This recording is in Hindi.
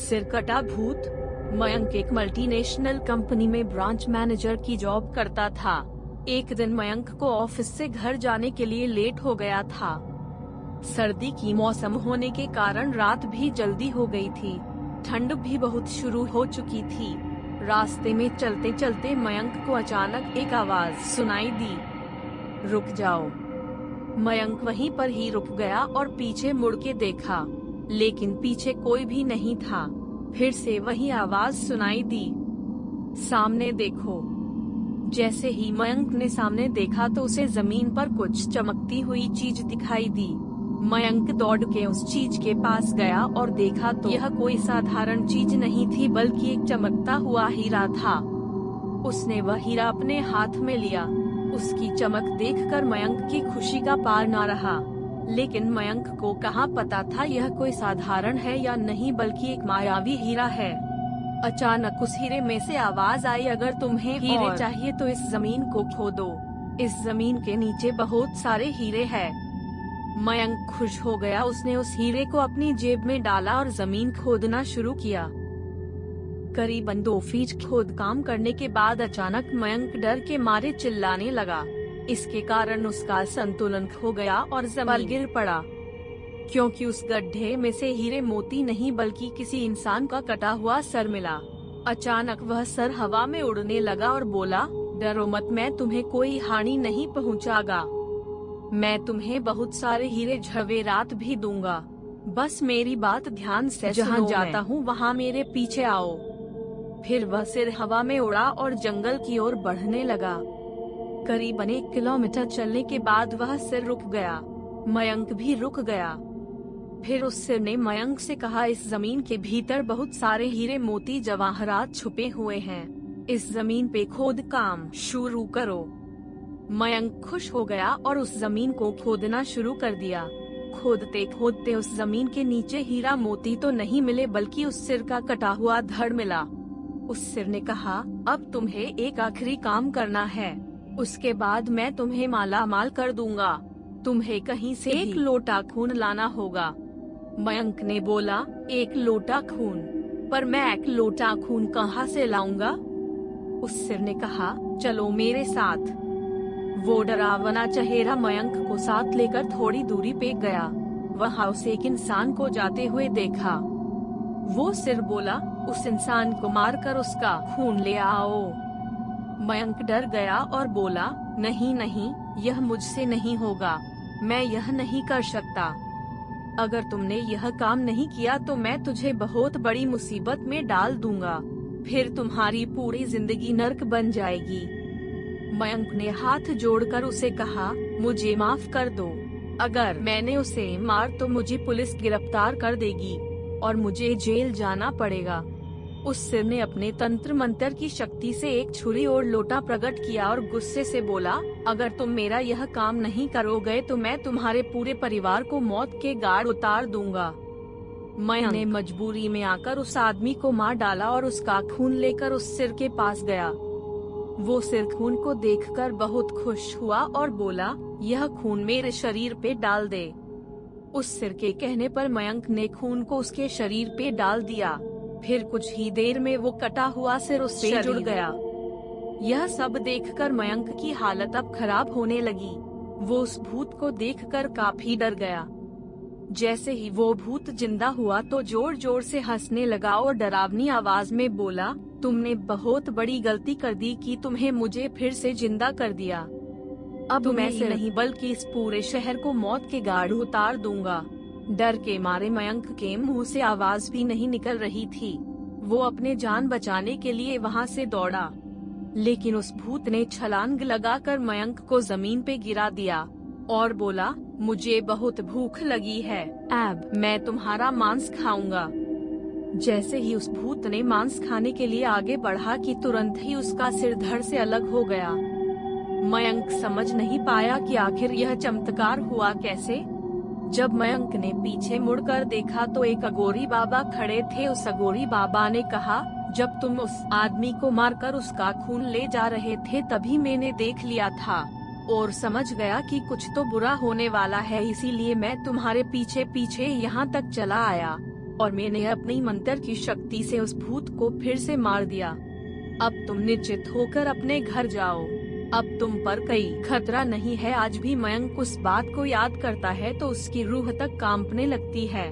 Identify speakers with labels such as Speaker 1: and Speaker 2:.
Speaker 1: सिरकटा भूत। मयंक एक मल्टीनेशनल कंपनी में ब्रांच मैनेजर की जॉब करता था। एक दिन मयंक को ऑफिस से घर जाने के लिए लेट हो गया था। सर्दी की मौसम होने के कारण रात भी जल्दी हो गई थी। ठंड भी बहुत शुरू हो चुकी थी। रास्ते में चलते चलते मयंक को अचानक एक आवाज सुनाई दी, रुक जाओ। मयंक वहीं पर ही रुक गया और पीछे मुड़ के देखा, लेकिन पीछे कोई भी नहीं था। फिर से वही आवाज सुनाई दी, सामने देखो। जैसे ही मयंक ने सामने देखा तो उसे जमीन पर कुछ चमकती हुई चीज दिखाई दी। मयंक दौड़ के उस चीज के पास गया और देखा तो यह कोई साधारण चीज नहीं थी, बल्कि एक चमकता हुआ हीरा था। उसने वह हीरा अपने हाथ में लिया। उसकी चमक देखकर मयंक की खुशी का पार न रहा। लेकिन मयंक को कहाँ पता था यह कोई साधारण है या नहीं, बल्कि एक मायावी हीरा है। अचानक उस हीरे में से आवाज आई, अगर तुम्हें हीरे चाहिए तो इस जमीन को खोदो। इस जमीन के नीचे बहुत सारे हीरे हैं। मयंक खुश हो गया। उसने उस हीरे को अपनी जेब में डाला और जमीन खोदना शुरू किया। करीबन 2 फीट खोद काम करने के बाद अचानक मयंक डर के मारे चिल्लाने लगा। इसके कारण उसका संतुलन खो गया और जमीन पर गिर पड़ा, क्योंकि उस गड्ढे में से हीरे मोती नहीं बल्कि किसी इंसान का कटा हुआ सर मिला। अचानक वह सर हवा में उड़ने लगा और बोला, डरो मत, मैं तुम्हें कोई हानि नहीं पहुंचाऊंगा। मैं तुम्हें बहुत सारे हीरे जवेरात भी दूंगा। बस मेरी बात ध्यान से सुनो। जहाँ जाता हूँ वहाँ मेरे पीछे आओ। फिर वह सिर हवा में उड़ा और जंगल की ओर बढ़ने लगा। करीबन 1 किलोमीटर चलने के बाद वह सिर रुक गया। मयंक भी रुक गया। फिर उस सिर ने मयंक से कहा, इस जमीन के भीतर बहुत सारे हीरे मोती जवाहरात छुपे हुए हैं। इस जमीन पे खोद काम शुरू करो। मयंक खुश हो गया और उस जमीन को खोदना शुरू कर दिया। खोदते खोदते उस जमीन के नीचे हीरा मोती तो नहीं मिले, बल्कि उस सिर का कटा हुआ धड़ मिला। उस सिर ने कहा, अब तुम्हें एक आखिरी काम करना है, उसके बाद मैं तुम्हें माला माल कर दूंगा। तुम्हें कहीं से 1 लोटा खून लाना होगा। मयंक ने बोला, 1 लोटा खून? पर मैं 1 लोटा खून कहाँ से लाऊंगा? उस सिर ने कहा, चलो मेरे साथ। वो डरावना चेहरा मयंक को साथ लेकर थोड़ी दूरी पे गया। वहाँ उसे एक इंसान को जाते हुए देखा। वो सिर बोला, उस इंसान को मारकर उसका खून ले आओ। मयंक डर गया और बोला, नहीं नहीं, यह मुझसे नहीं होगा, मैं यह नहीं कर सकता। अगर तुमने यह काम नहीं किया तो मैं तुझे बहुत बड़ी मुसीबत में डाल दूंगा, फिर तुम्हारी पूरी जिंदगी नर्क बन जाएगी। मयंक ने हाथ जोड़कर उसे कहा, मुझे माफ कर दो। अगर मैंने उसे मार तो मुझे पुलिस गिरफ्तार कर देगी और मुझे जेल जाना पड़ेगा। उस सिर ने अपने तंत्र मंत्र की शक्ति से एक छुरी और लोटा प्रकट किया और गुस्से से बोला, अगर तुम मेरा यह काम नहीं करोगे तो मैं तुम्हारे पूरे परिवार को मौत के घाट उतार दूंगा। मयंक ने मजबूरी में आकर उस आदमी को मार डाला और उसका खून लेकर उस सिर के पास गया। वो सिर खून को देखकर बहुत खुश हुआ और बोला, यह खून मेरे शरीर पे डाल दे। उस सिर के कहने पर मयंक ने खून को उसके शरीर पे डाल दिया। फिर कुछ ही देर में वो कटा हुआ सिर उससे जुड़ गया। यह सब देखकर मयंक की हालत अब खराब होने लगी। वो उस भूत को देखकर काफी डर गया। जैसे ही वो भूत जिंदा हुआ तो जोर जोर से हंसने लगा और डरावनी आवाज में बोला, तुमने बहुत बड़ी गलती कर दी कि तुम्हें मुझे फिर से जिंदा कर दिया। अब मैं से नहीं बल्कि इस पूरे शहर को मौत के घाट उतार दूंगा। डर के मारे मयंक के मुंह से आवाज भी नहीं निकल रही थी। वो अपने जान बचाने के लिए वहाँ से दौड़ा, लेकिन उस भूत ने छलांग लगाकर मयंक को जमीन पे गिरा दिया और बोला, मुझे बहुत भूख लगी है, अब मैं तुम्हारा मांस खाऊंगा। जैसे ही उस भूत ने मांस खाने के लिए आगे बढ़ा कि तुरंत ही उसका सिर धड़ से अलग हो गया। मयंक समझ नहीं पाया कि आखिर यह चमत्कार हुआ कैसे। जब मयंक ने पीछे मुड़कर देखा तो एक अघोरी बाबा खड़े थे। उस अघोरी बाबा ने कहा, जब तुम उस आदमी को मारकर उसका खून ले जा रहे थे तभी मैंने देख लिया था और समझ गया कि कुछ तो बुरा होने वाला है, इसीलिए मैं तुम्हारे पीछे पीछे यहाँ तक चला आया। और मैंने अपनी मंत्र की शक्ति से उस भूत को फिर से मार दिया। अब तुम निश्चित होकर अपने घर जाओ। अब तुम पर कोई खतरा नहीं है। आज भी मयंक उस बात को याद करता है तो उसकी रूह तक कांपने लगती है।